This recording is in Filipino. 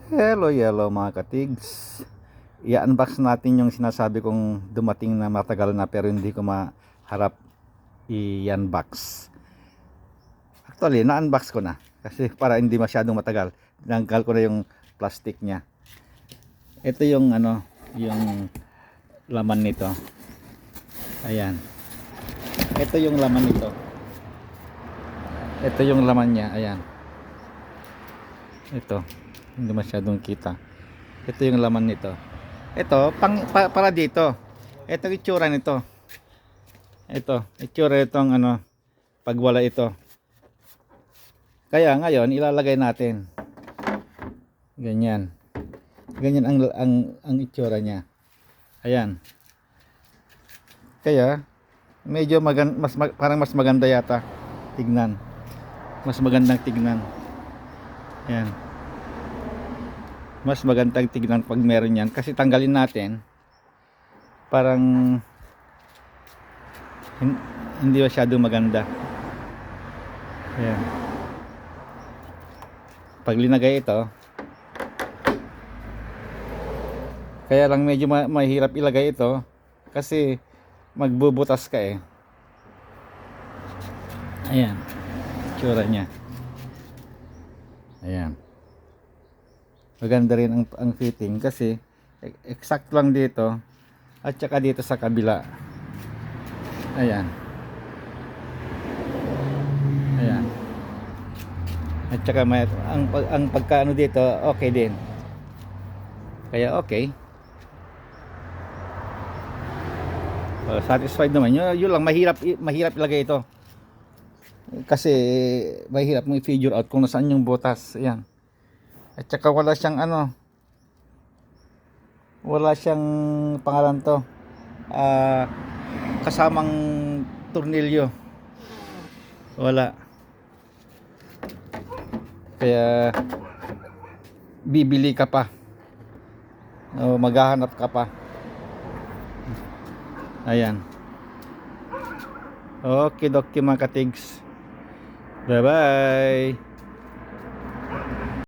Hello mga katigs. I-unbox natin yung sinasabi kong dumating na matagal na pero hindi ko maharap i-unbox. Actually, na-unbox ko na kasi para hindi masyadong matagal. Tinanggal ko na yung plastic niya. Ito yung yung laman nito. Ayan. Ito yung laman nito. Ito yung laman niya, ayan. Ito. Hindi masyadong kita. Ito yung laman nito. Ito para dito. Ito itsura nito. Ito itsura itong pag wala ito. Kaya ngayon ilalagay natin. Ganyan. Ganyan ang itsura niya. Ayan. Kaya medyo parang mas maganda yata tignan. Mas magandang tignan. Ayan. Mas magandang tignan pag meron yan kasi tanggalin natin parang hindi masyadong maganda. Ayan. Pag linagay ito, kaya lang medyo mahirap ilagay ito kasi magbubutas ka eh. Ayan, itsura nya. Ayan. Maganda rin ang fitting kasi exact lang dito at saka dito sa kabila. Ayan. Ayan. At saka ang pagkaano dito okay din. Kaya okay. Satisfied naman. Yun lang mahirap ilagay ito. Kasi mahirap mo i-figure out kung nasaan yung butas. Ayan. At saka wala siyang wala siyang pangalan to kasamang tornilyo, wala, kaya bibili ka pa o maghahanap ka pa. Ayan. Okay, mga katigs, bye bye.